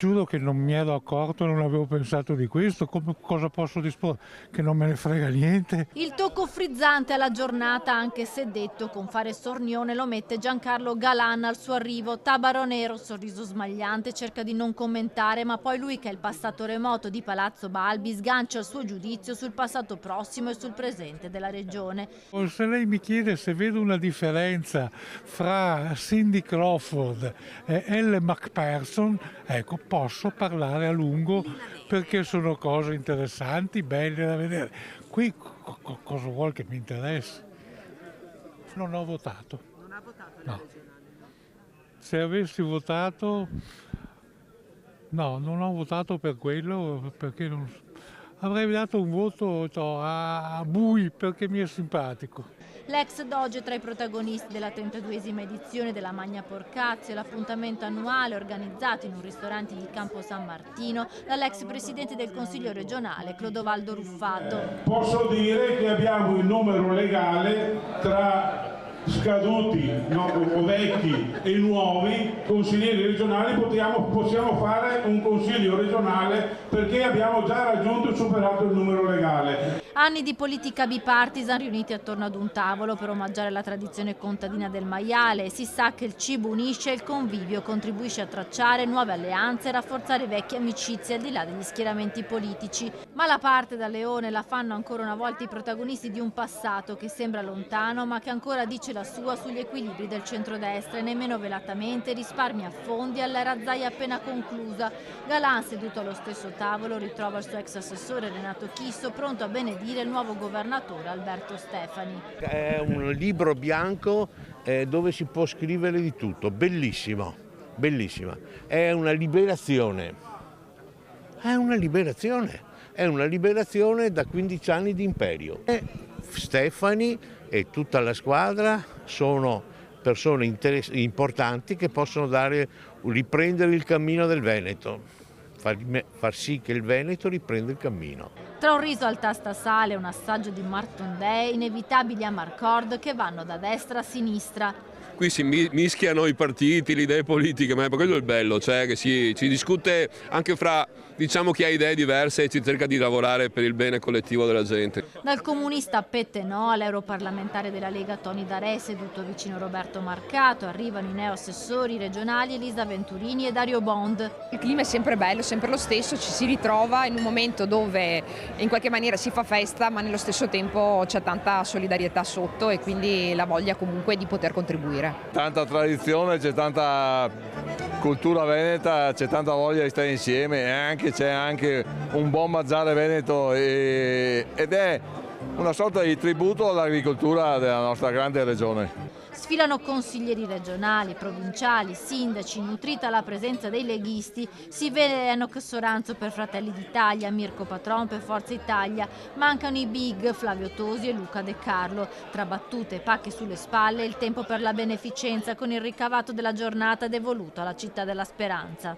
Giuro che non mi ero accorto, non avevo pensato di questo, cosa posso disporre? Che non me ne frega niente. Il tocco frizzante alla giornata, anche se detto con fare sornione, lo mette Giancarlo Galan al suo arrivo. Tabaro nero, sorriso smagliante, cerca di non commentare, ma poi lui, che è il passato remoto di Palazzo Balbi, sgancia il suo giudizio sul passato prossimo e sul presente della regione. Se lei mi chiede se vedo una differenza fra Cindy Crawford e Elle Macpherson, ecco, posso parlare a lungo perché sono cose interessanti, belle da vedere. Qui cosa vuol che mi interessi? Non ho votato. Non ha votato alle No. regionali? Se avessi votato, no, non ho votato per quello, perché avrei dato un voto a Bui perché mi è simpatico. L'ex Doge è tra i protagonisti della 32esima edizione della Magna Porcazio, l'appuntamento annuale organizzato in un ristorante di Campo San Martino dall'ex presidente del Consiglio regionale Clodovaldo Ruffato. Posso dire che abbiamo il numero legale tra scaduti o vecchi e nuovi consiglieri regionali, possiamo fare un consiglio regionale perché abbiamo già raggiunto e superato il numero legale. Anni di politica bipartisan riuniti attorno ad un tavolo per omaggiare la tradizione contadina del maiale. Si sa che il cibo unisce e il convivio contribuisce a tracciare nuove alleanze e rafforzare vecchie amicizie al di là degli schieramenti politici. Ma la parte da leone la fanno ancora una volta i protagonisti di un passato che sembra lontano ma che ancora dice la sua sugli equilibri del centrodestra e nemmeno velatamente risparmia fondi alla razzaia appena conclusa. Galan, seduto allo stesso tavolo, ritrova il suo ex assessore Renato Chisso pronto a benedire il nuovo governatore Alberto Stefani. È un libro bianco dove si può scrivere di tutto, bellissimo, bellissima. È una liberazione, è una liberazione, è una liberazione da 15 anni di imperio. E Stefani e tutta la squadra sono persone importanti che possono riprendere il cammino del Veneto. Far sì che il Veneto riprenda il cammino. Tra un riso al tastasale e un assaggio di Martondè, inevitabili amarcord che vanno da destra a sinistra. Qui si mischiano i partiti, le idee politiche, ma è per quello il bello, cioè che si discute anche fra, diciamo, chi ha idee diverse e si cerca di lavorare per il bene collettivo della gente. Dal comunista Pettenò all'europarlamentare della Lega Toni Darè, seduto vicino Roberto Marcato, arrivano i neoassessori regionali Elisa Venturini e Dario Bond. Il clima è sempre bello, sempre lo stesso, ci si ritrova in un momento dove in qualche maniera si fa festa, ma nello stesso tempo c'è tanta solidarietà sotto e quindi la voglia comunque di poter contribuire. Tanta tradizione, c'è tanta cultura veneta, c'è tanta voglia di stare insieme e c'è anche un buon mangiare veneto ed è una sorta di tributo all'agricoltura della nostra grande regione. Sfilano consiglieri regionali, provinciali, sindaci, nutrita la presenza dei leghisti. Si vede Enoch Soranzo per Fratelli d'Italia, Mirko Patron per Forza Italia. Mancano i big Flavio Tosi e Luca De Carlo. Tra battute e pacche sulle spalle, il tempo per la beneficenza con il ricavato della giornata devoluto alla Città della Speranza.